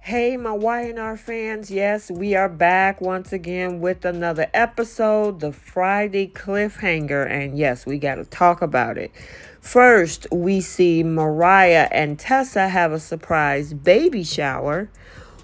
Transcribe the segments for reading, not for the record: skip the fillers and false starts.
Hey, my Y&R fans. Yes, we are back once again with another episode, the Friday cliffhanger. And yes, we got to talk about it. First, we see Mariah and Tessa have a surprise baby shower.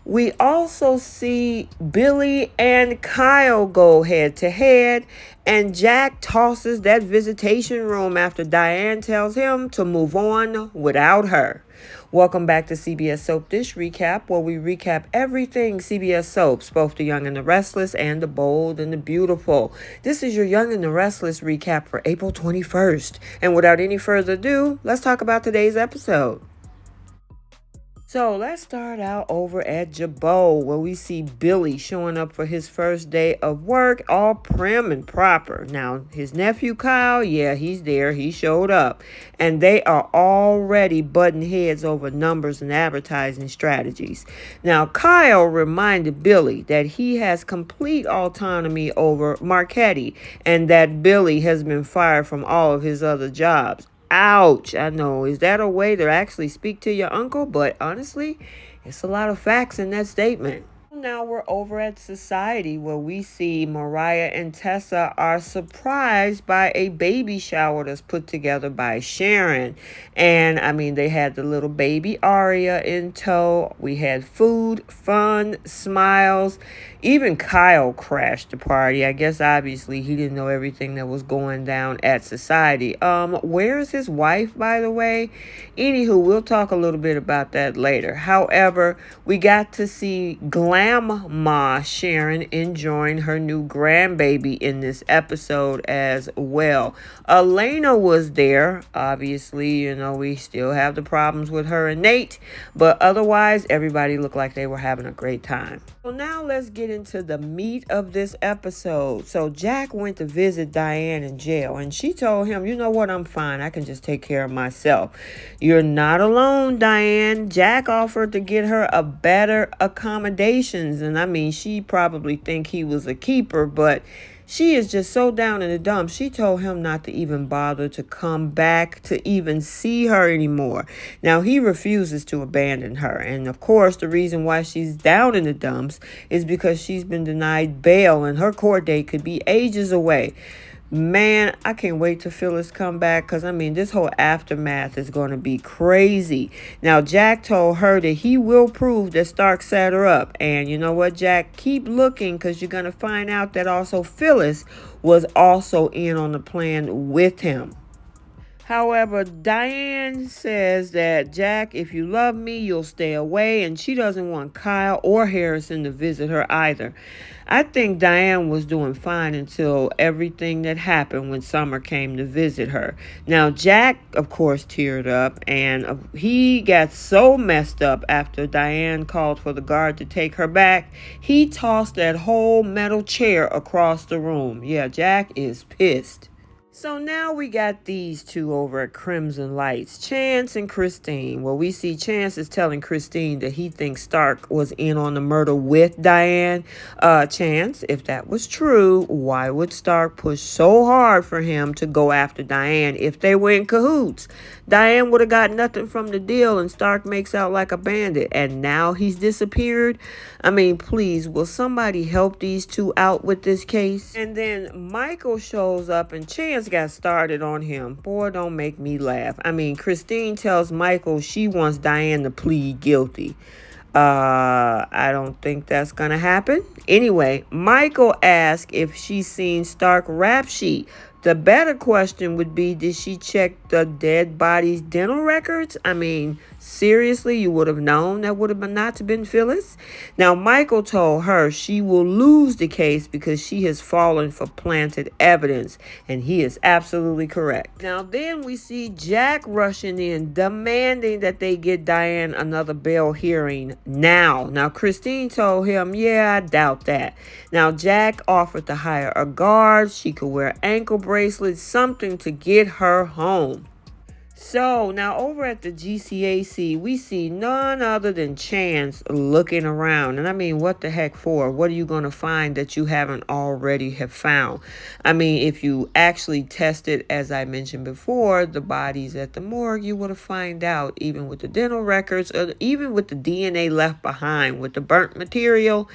We also see Billy and Kyle go head to head, and Jack tosses that visitation room after Diane tells him to move on without her. Welcome back to CBS Soap Dish Recap, where we recap everything CBS Soaps, both the Young and the Restless and the Bold and the Beautiful. This is your Young and the Restless recap for April 21st. And without any further ado, let's talk about today's episode. So let's start out over at Jabot, where we see Billy showing up for his first day of work, all prim and proper. Now, his nephew Kyle, yeah, he's there. He showed up. And they are already butting heads over numbers and advertising strategies. Now, Kyle reminded Billy that he has complete autonomy over Marchetti and that Billy has been fired from all of his other jobs. Ouch. I know. Is that a way to actually speak to your uncle? But honestly, it's a lot of facts in that statement. Now we're over at Society, where we see Mariah and Tessa are surprised by a baby shower that's put together by Sharon. And I mean, they had the little baby Aria in tow. We had food, fun, smiles. Even Kyle crashed the party. I guess obviously he didn't know everything that was going down at Society. Where's his wife, by the way? Anywho, we'll talk a little bit about that later. However, we got to see Grandma Sharon enjoying her new grandbaby in this episode as well. Elena was there. Obviously, we still have the problems with her and Nate, but otherwise, everybody looked like they were having a great time. So now let's get into the meat of this episode. So Jack went to visit Diane in jail, and she told him, you know what, I'm fine. I can just take care of myself. You're not alone, Diane. Jack offered to get her a better accommodations, and I mean, she probably think he was a keeper, but she is just so down in the dumps. She told him not to even bother to come back to even see her anymore. Now, he refuses to abandon her. And of course, the reason why she's down in the dumps is because she's been denied bail and her court date could be ages away. Man, I can't wait till Phyllis come back, because I mean, this whole aftermath is going to be crazy. Now, Jack told her that he will prove that Stark set her up. And you know what, Jack? Keep looking, because you're going to find out that also Phyllis was also in on the plan with him. However, Diane says that, Jack, if you love me, you'll stay away, and she doesn't want Kyle or Harrison to visit her either. I think Diane was doing fine until everything that happened when Summer came to visit her. Now, Jack, of course, teared up, and he got so messed up after Diane called for the guard to take her back. He tossed that whole metal chair across the room. Yeah, Jack is pissed. So now we got these two over at Crimson Lights, Chance and Christine. Well, we see Chance is telling Christine that he thinks Stark was in on the murder with Diane. Chance, if that was true, why would Stark push so hard for him to go after Diane if they were in cahoots? Diane would have got nothing from the deal, and Stark makes out like a bandit, and now he's disappeared. I mean, please, will somebody help these two out with this case? And then Michael shows up, and Chance got started on him. Boy, don't make me laugh. I mean, Christine tells Michael she wants Diane to plead guilty. I don't think that's gonna happen. Anyway, Michael asked if she's seen Stark rap sheet. The better question would be, did she check the dead body's dental records? I mean, seriously, you would have known that would have been not been Phyllis. Now, Michael told her she will lose the case because she has fallen for planted evidence, and he is absolutely correct. Now, then we see Jack rushing in, demanding that they get Diane another bail hearing now. Now, Christine told him, yeah, I doubt that. Now, Jack offered to hire a guard. She could wear ankle bracelets, something to get her home. So now over at the GCAC, we see none other than Chance looking around. And I mean, what the heck for? What are you going to find that you haven't already have found? I mean, if you actually tested, as I mentioned before, the bodies at the morgue, you would have find out, even with the dental records, or even with the DNA left behind, with the burnt material.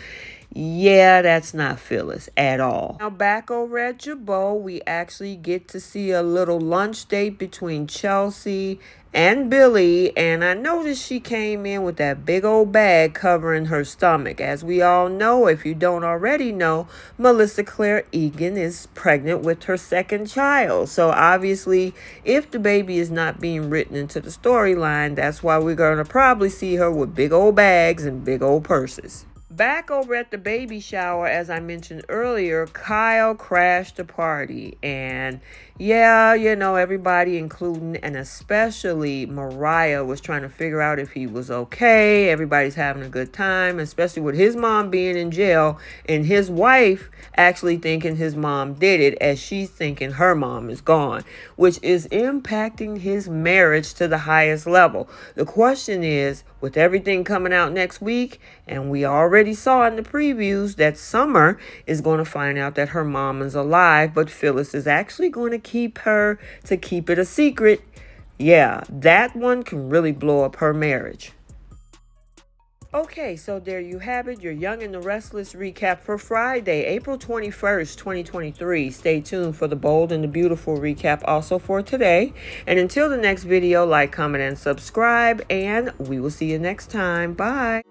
Yeah, that's not Phyllis at all. Now back over at Jabot, we actually get to see a little lunch date between Chelsea and Billy, and I noticed she came in with that big old bag covering her stomach. As we all know, if you don't already know, Melissa Claire Egan is pregnant with her second child. So obviously, if the baby is not being written into the storyline, that's why we're going to probably see her with big old bags and big old purses. Back over at the baby shower, as I mentioned earlier, Kyle crashed the party. And yeah, everybody, including and especially Mariah, was trying to figure out if he was okay. Everybody's having a good time, especially with his mom being in jail and his wife actually thinking his mom did it, as she's thinking her mom is gone, which is impacting his marriage to the highest level. The question is, with everything coming out next week, and we already saw in the previews that Summer is going to find out that her mom is alive, but Phyllis is actually going to keep it a secret. Yeah, that one can really blow up her marriage. Okay, so there you have it, your Young and the Restless recap for Friday, April 21st, 2023. Stay tuned for the Bold and the Beautiful recap also for today. And until the next video, like, comment, and subscribe, and we will see you next time. Bye.